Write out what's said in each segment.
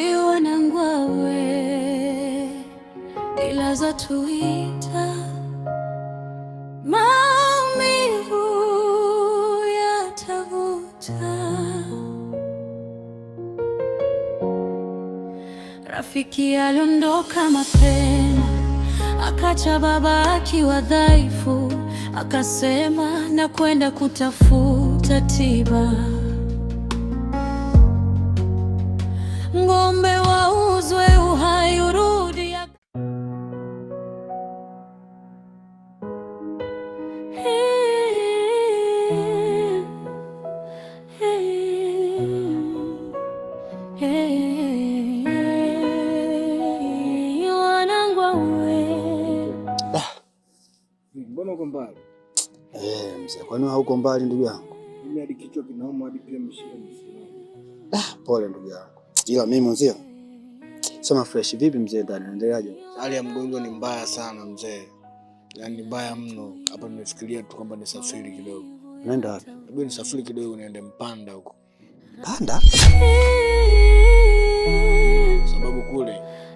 Iwanangwawe ila zatuita maumivu yatavuta. Rafiki aliondoka mapema, akacha baba akiwa dhaifu, akasema na kwenda kutafuta tiba. Ng'ombe wauzwe, uhai urudi. Mbona uko mbali? Mzee, kwani hauko mbali ndugu yangu? Mimi hadi kichwa kinauma hadi pia mshika msima. Pole ndugu yangu. Ila mimi mzee, sema fresh vipi mzee, ndani unaendeleaje? Hali ya mgonjwa ni mbaya sana mzee. Yaani mbaya mno. Hapa nimefikiria tu kwamba nisafiri kidogo. Unaenda wapi? Hebu nisafiri kidogo niende Mpanda huko. Mpanda? Sababu kule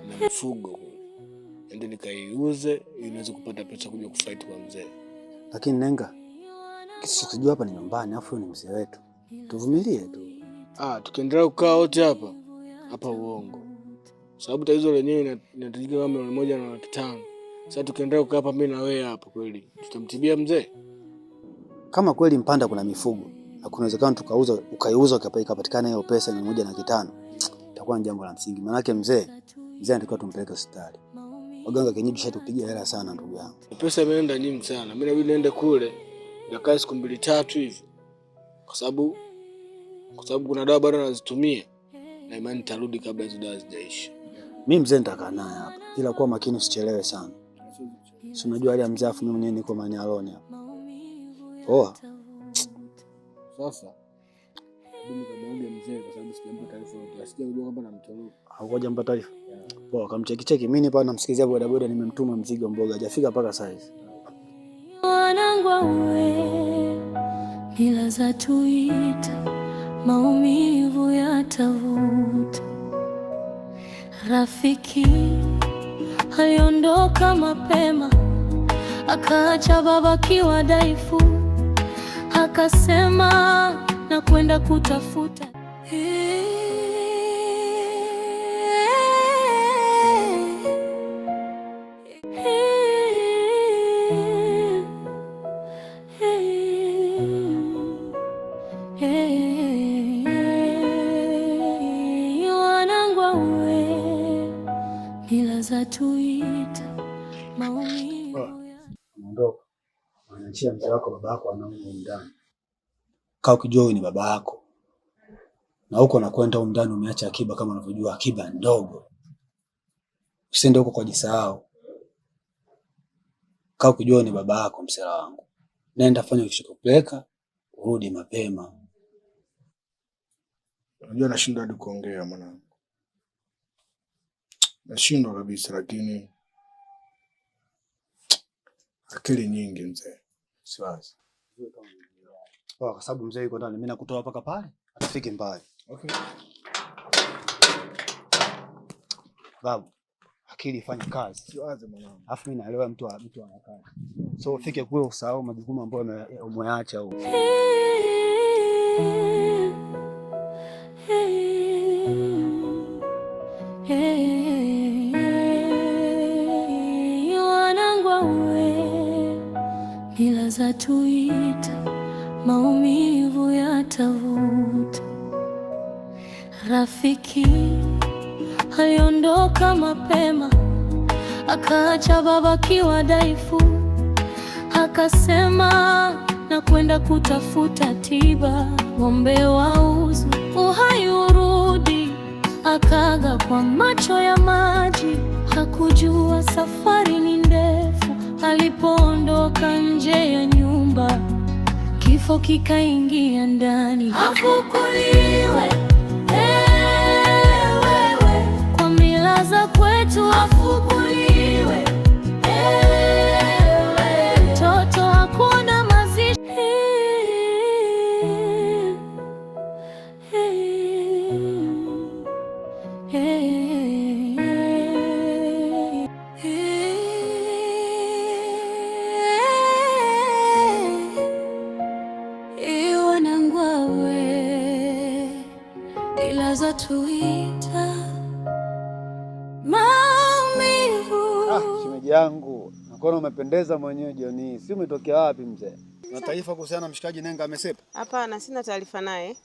na mifugo. Ende nikaiuze ili niweze kupata pesa kuja kufight kwa mzee. Lakini nenga, kisijua hapa ni nyumbani, afu ni mzee wetu. Tuvumilie tu. Tukiendelea kukaa wote hapa uongo. Sababu tatizo lenyewe inatajika kama 1,500,000. Sasa tukiendelea kukaa hapa mimi na wewe hapa kweli tutamtibia mzee? Kama kweli Mpanda kuna mifugo na kuna uwezekano ukaiuza ikapatikana hiyo pesa 1,500,000, itakuwa ni jambo la msingi. Maana yake mzee anatakiwa tumpeleke hospitali. Waganga kienyeji shatupigia hela sana ndugu yangu. Pesa imeenda nyingi sana. Mimi inabidi niende kule nikae siku 2-3 hivi. Kwa sababu kuna dawa bado nazitumia na imani nitarudi kabla hizo dawa zijaisha. Mimi mzee nitakaa naye hapa. Ila kuwa makini usichelewe sana. Si unajua hali ya mzee, afu mimi mwenyewe niko manialoni hapa. Poa. Sasa mimi kamaoga mzee kwa sababu sijampa taarifa yote. Sijajua kwamba namtoroka. Haukujampa taarifa? Poa, kamcheki. Mimi nipo namsikizia bodaboda, nimemtuma mzigo mboga, hajafika mpaka saa hizi. Wanangwawe ila zatuita, maumivu yatavuta. Rafiki aliondoka mapema, akaacha baba akiwa dhaifu, akasema na kwenda kutafuta. Ila zatuita maumivu. Ondoka. Wanachia mzee wako, baba yako anaumwa ndani. Kaa ukijua wewe ni baba yako. Na huko nakwenda huko ndani umeacha akiba, kama unavyojua akiba ndogo. Usiende huko kwa jisahau. Kaa ukijua ni baba yako msela wangu. Nenda fanya ukishokupeleka, urudi mapema. Unajua nashindwa hadi kuongea mwanangu. Nashindwa kabisa, lakini akili nyingi mzee. Siwazi. Kwa sababu mzee yuko ndani, mimi nakutoa paka pale, atafike mbali. Okay. Babu, akili ifanye kazi. Siwazi mwanangu. Alafu mimi naelewa mtu anakaa. So ufike kule usahau majukumu ambayo umeacha huko. Ila zatuita, maumivu yatavuta. Rafiki aliondoka mapema, akaacha baba akiwa dhaifu, akasema na kwenda kutafuta tiba. Ng'ombe wauzwe, uhai urudi, akaga kwa macho ya maji. Hakujua safari ni ndefu, alipoondoka nje ya nyumba, kifo kikaingia ndani. Afukuliwe, wewe, kwa mila za kwetu. Afukuliwe, wewe, mtoto hakuna mazishi. unaweza tuita maumivu. Shemeji yangu, nakuona umependeza mwenyewe jioni. Si umetokea wapi mzee? Una taarifa kuhusiana na mshikaji Nenga amesepa? Hapana, sina taarifa naye.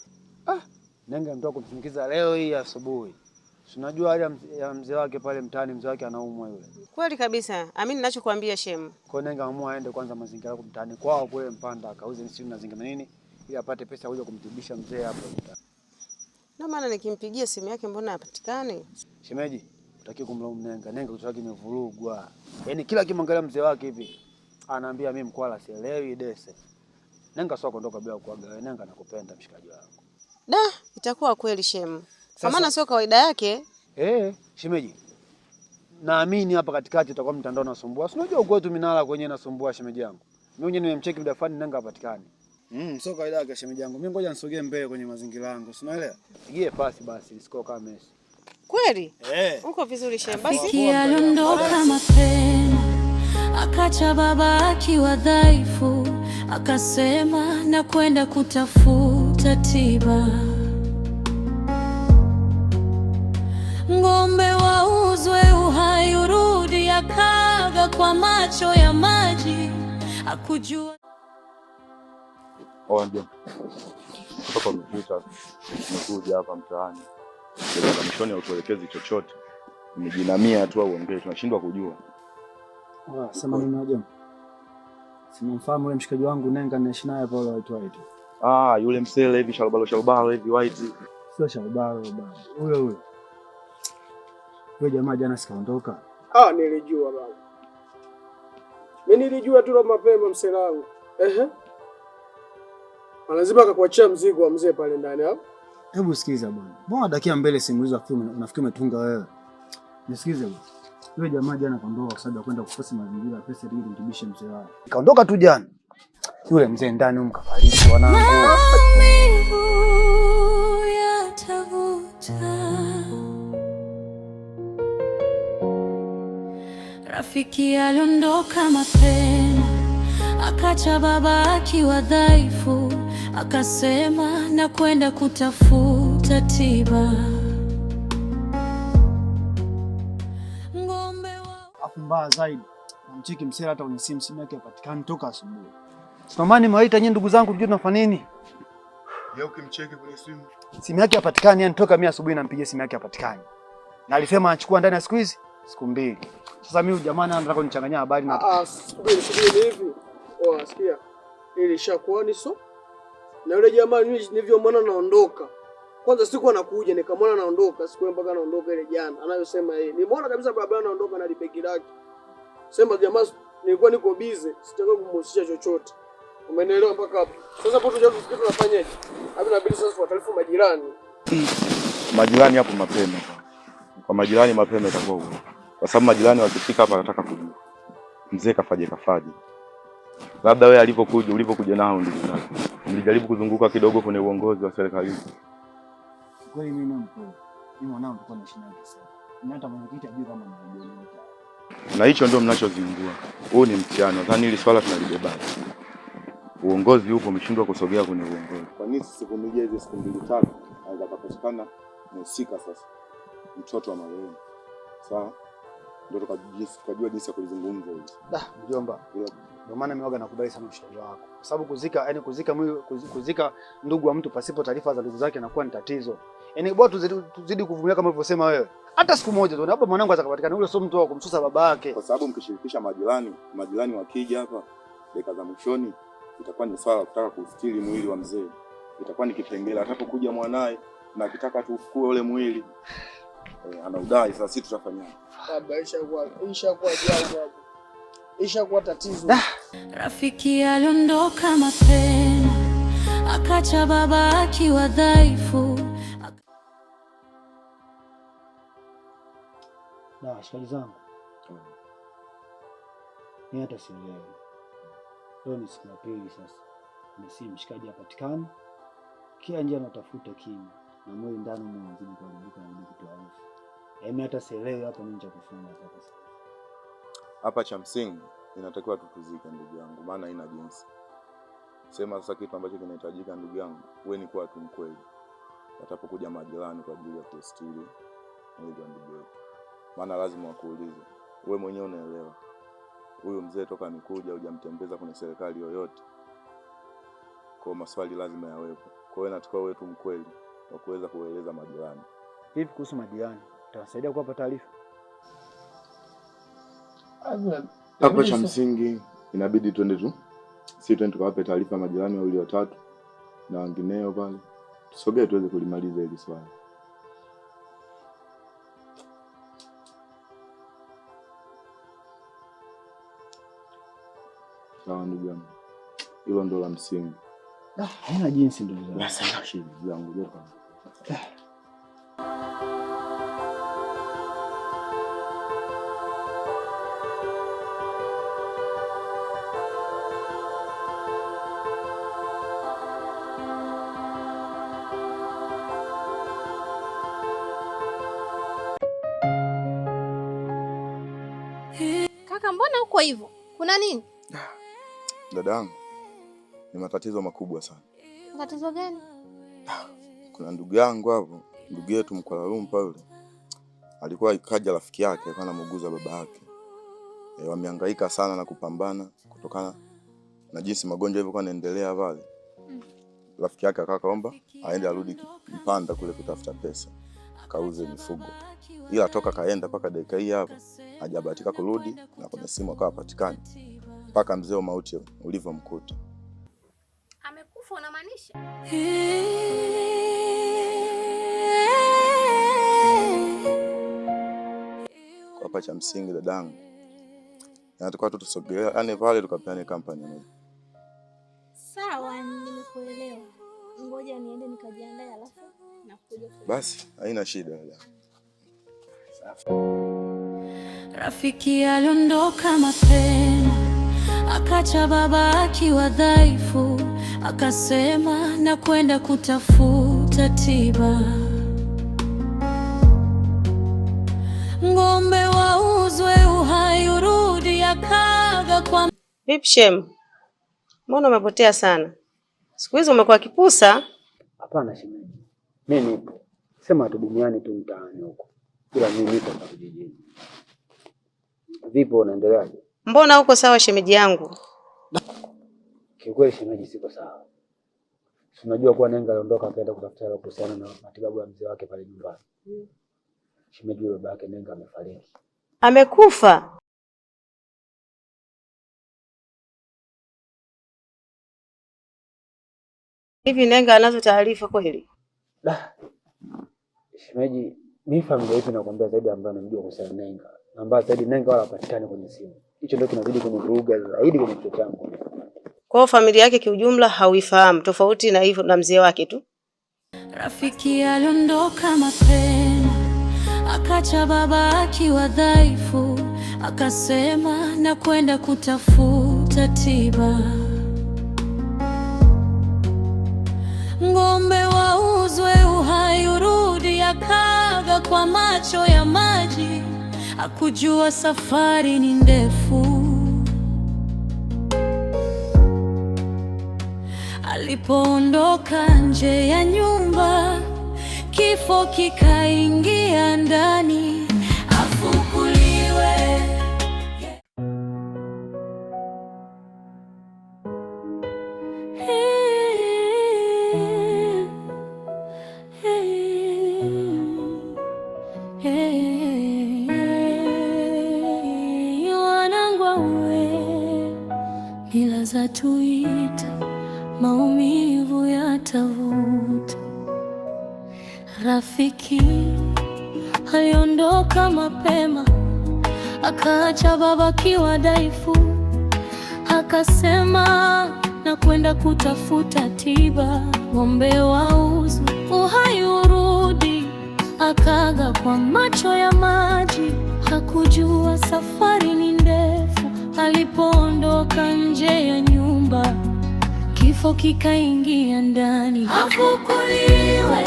Nenga ametoka kumsindikiza leo hii asubuhi. Unajua hali ya mzee wake pale mtaani, mzee wake anaumwa yule. Kweli kabisa. Amini ninachokuambia shemu. Kwa Nenga amua aende kwanza mazingira yako mtaani kwao kule Mpanda akauze simu na zingine nini ili apate pesa kuja kumtibisha mzee hapo mtaani. Ndio maana nikimpigia simu yake mbona hapatikani? Shemeji, utaki kumlaumu Nenga. Nenga kitu chake kimevurugwa. Yaani kila kimwangalia mzee wake hivi anaambia mimi mkwala sielewi dese. Nenga sio kuondoka bila kuaga. Nenga nakupenda mshikaji wangu. Da, itakuwa kweli shemu. Kwa maana sio kawaida yake. Shemeji. Naamini hapa katikati itakuwa mtandao unasumbua. Si unajua uko tu Minala kwenye nasumbua shemeji yangu. Mimi mwenyewe nimemcheki muda fulani Nenga hapatikani. Sio kawaida yake shemeji yangu. Mimi ngoja nisogee mbele kwenye mazingira yangu. Si unaelewa? Pigie pasi basi nisiko kama Messi. Kweli? Uko vizuri shemu. Basi aliondoka mapema, akacha baba akiwa dhaifu, akasema na kwenda kutafuta tiba. Ng'ombe wauzwe, uhai urudi, akaga kwa macho ya maji, akujua. Ndio. Kutoka mpita nimekuja hapa mtaani. Bila mishoni ya utuelekezi chochote. Nimejinamia tu au ongee tunashindwa kujua. Sema nini unajua? Simamfahamu yule mshikaji wangu Nenga ninaishi naye hapo white. Yule msele hivi shalbalo hivi white. Sio shalbalo baba. Huyo. Yule jamaa jana sikaondoka. Nilijua baba. Mimi nilijua tu mapema msela wangu. Lazima akakuachia mzigo wa mzee pale ndani hapo. Hebu sikiza bwana. Mbona dakia mbele simu hizo afu unafikiri umetunga wewe? Nisikize bwana. Yule jamaa jana kaondoka kwa sababu ya kwenda kukosa mazingira pesa ili kumtibishe mzee wake. Kaondoka tu jana. Yule mzee ndani umkafariki wanangu. Maumivu yatavuta. Rafiki aliondoka mapema, akacha baba akiwa dhaifu, akasema na kwenda kutafuta tiba. Afu mbaya zaidi, namcheki msela hata kwenye simu yake hapatikani toka asubuhi. Sitamani mwaita nyinyi ndugu zangu tujue tunafanya nini. Yeye ukimcheki kwenye simu yake hapatikani, yani toka mimi asubuhi nampigia simu yake hapatikani. Na alisema anachukua ndani ya siku 2. Sasa mimi jamani anataka kunichanganya habari na subiri hivi. Sikia. Ili shakuwa ni so. Na yule jamaa nilivyomwona naondoka. Kwanza siku anakuja nikamwona naondoka, siku mpaka anaondoka ile jana. Anayosema yeye. Nimeona kabisa barabara anaondoka na begi lake. Sema jamaa nilikuwa niko busy, sitaka kumhusisha chochote. Umenielewa mpaka hapo? Sasa hapo tunafanyaje? Hapo inabidi sasa tuwataarifu majirani. Majirani hapo mapema. Kwa majirani mapema itakuwa huko. Kwa sababu majirani wakifika hapa wanataka kujua. Mzee kafaje. Labda wewe ulipokuja nao ndio sasa. Nilijaribu kuzunguka kidogo kwenye uongozi wa serikali. Kweli mimi mpo. Mimi mwanangu tulikuwa na shida nyingi sana. Ni hata mwenyekiti ajui kama ni. Na hicho ndio mnachozingua. Huu ni mtihani. Nadhani hili swala tunalibeba. Uongozi upo umeshindwa kusogea kwenye uongozi. Kwa nini sivumilie hizo siku 2-3 anaweza kupatikana mhusika sasa mtoto wa marehemu. Sawa? Ndio tukajua jinsi ya kulizungumza hili. Mjomba. Ndio maana mimi nakubali sana ushauri wako. Kwa sababu kuzika ndugu wa mtu pasipo taarifa za ndugu zake inakuwa ni tatizo. Yaani bora tuzidi kuvumilia kama ulivyosema wewe. Hata siku moja tu hapo mwanangu atakapatikana ule sio mtu wa kumsusa babake. Kwa sababu mkishirikisha majirani wakija hapa dakika za mwishoni itakuwa ni swala kutaka kustiri mwili wa mzee. Itakuwa ni kipengele atakapokuja mwanae na akitaka tufukue ule mwili. Anaudai sasa sisi tutafanya. Baba ishakuwa jambo hapo. Ishakuwa tatizo. Rafiki aliondoka mapema, akacha baba akiwa dhaifu. Shikaji zangu. Mimi hata sielewi. Leo ni siku ya pili sasa. Si mshikaji hapatikani. Kila njia natafuta kimya. Na mwili ndani mwanazidi kuharibika na kutoa harufu. Mimi hata sielewi hapa nini cha kufanya hapa sasa. Hapa cha msingi inatakiwa tutuzike ndugu yangu, maana haina jinsi. Sema sasa kitu ambacho kinahitajika ndugu yangu, wewe ni kuwa tu mkweli. watapokuja majirani kwa ajili ya kustiri mwili wa ndugu yetu. Maana lazima wakuulize, wewe mwenyewe unaelewa, huyu mzee toka amekuja hujamtembeza kwenye serikali yoyote. Kwa maswali lazima yawepo. Kwa hiyo inatakiwa wewe tu mkweli wa kuweza kueleza majirani. Hivi kuhusu majirani, utawasaidia kuwapa taarifa? Hapo cha msingi inabidi twende tu. Sisi twende tukawape taarifa majirani wawili watatu na wengineo pale. Tusogee tuweze kulimaliza hili swali. Sawa ndugu yangu. Hilo ndo la msingi. Haina jinsi ndugu zangu. Basi shida yangu leo. Kaka, mbona uko hivyo? Kuna nini? Dadangu, ni matatizo makubwa sana. Matatizo gani? Kuna ndugu yangu hapo, ndugu yetu Mkwala Lumpa yule. Alikuwa ikaja rafiki yake, alikuwa anamuuguza baba yake. Wamehangaika sana na kupambana kutokana na jinsi magonjwa hivyo yanaendelea pale. Rafiki yake akaomba aende arudi Mpanda kule kutafuta pesa, akauze mifugo. Ila toka kaenda paka dakika hii hapa hajabahatika kurudi, na kwenye simu akawa patikani mpaka mzee wa mauti ulivyomkuta. Amekufa unamaanisha? Kwa hapa cha msingi dadangu, na tukao tu tusogelea yani pale tukapeane kampani moja. Sawa, nimekuelewa. Ngoja niende nikajiandae alafu nakuja. Basi, haina shida dada. Rafiki aliondoka mapema, akacha baba akiwa dhaifu, akasema na kwenda kutafuta tiba. Ng'ombe wauzwe, uhai urudi, akaga kwa... Vipi Shem? Mbona umepotea sana? Siku hizi umekuwa kipusa? Hapana shemeji. Mimi nipo. Sema tu duniani tu mtaani huko. Ila mimi nipo hapa kijijini. Vipi unaendeleaje? Mbona uko sawa shemeji yangu? Kiukweli shemeji siko sawa. Unajua kuwa Nenga aliondoka akaenda kutafuta hela kuhusiana na matibabu ya mzee wake pale nyumbani. Shemeji baba yake Nenga amefariki. Amekufa? Hivi Nenga anazo taarifa kweli? Shemeji, mimi familia yetu nakwambia zaidi ambayo namjua kuhusiana Nenga. Ambaye zaidi Nenga wala hapatikani kwenye simu. Hicho ndio kinazidi kunivuruga zaidi kwenye kichwa changu. Kwa familia yake kiujumla hauifahamu, tofauti na hivyo na mzee wake tu. Rafiki aliondoka mapema, akacha baba akiwa dhaifu, akasema na kwenda kutafuta tiba. Ng'ombe wauzwe, uhai urudi, akaga kwa macho ya maji, hakujua safari ni ndefu. Alipoondoka nje ya nyumba, kifo kikaingia ndani, afukuliwe. Mila za tuita, maumivu yatavuta. Rafiki aliondoka mapema, akaacha baba akiwa dhaifu, akasema na kwenda kutafuta tiba. Ng'ombe wauzwe, uhai urudi, akaga kwa macho ya maji, hakujua safari ni ndefu. Alipoondoka nje ya nyumba, kifo kikaingia ndani, afukuliwe.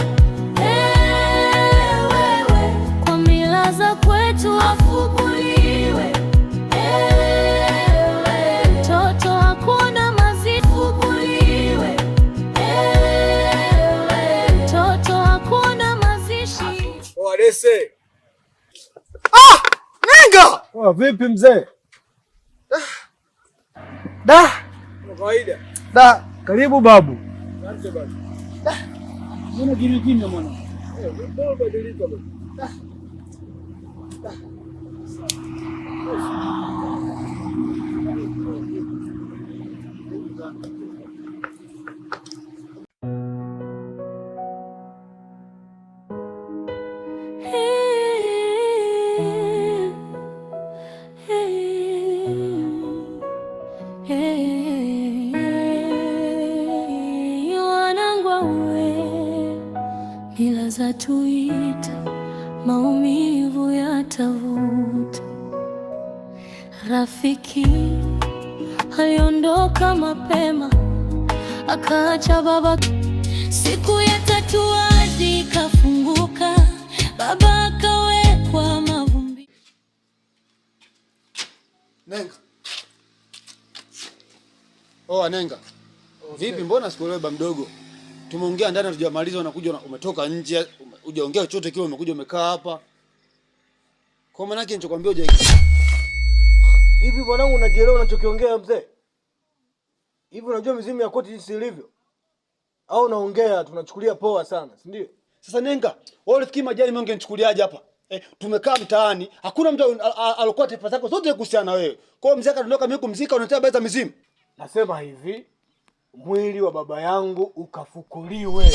Wewe kwa mila za kwetu, afukuliwe. Mtoto hakuna mazishi, afukuliwe. Mtoto hakuna aise. Ah! Nenga! Oh, vipi mzee? Kwa kawaida. Karibu babu. Asante baba. Mbona kimya mwana? Mbona badilika baba? Mila za tuita, maumivu yatavuta. Rafiki aliondoka mapema, akaacha baba. Siku ya tatuaji kafunguka, baba akawekwa mavumbi. Nenga. Oh, Nenga. Okay. Vipi, mbona sikuelewi baba mdogo? Tumeongea ndani hatujamaliza, unakuja umetoka nje, hujaongea chochote kile, umekuja umekaa hapa. Kwa maana yake nilichokuambia uje. Hivi bwanangu, unajielewa unachokiongea mzee? Hivi unajua mizimu ya koti jinsi ilivyo? Au unaongea tunachukulia poa sana, si ndio? Sasa Nenga, wewe ulifikiri majani mimi ungenichukuliaje hapa? Tumekaa mtaani, hakuna mtu alikuwa taarifa zako zote kuhusiana na wewe. Kwa hiyo mzee akadondoka, mimi kumzika, unatia habari za mizimu. Nasema hivi, mwili wa baba yangu ukafukuliwe.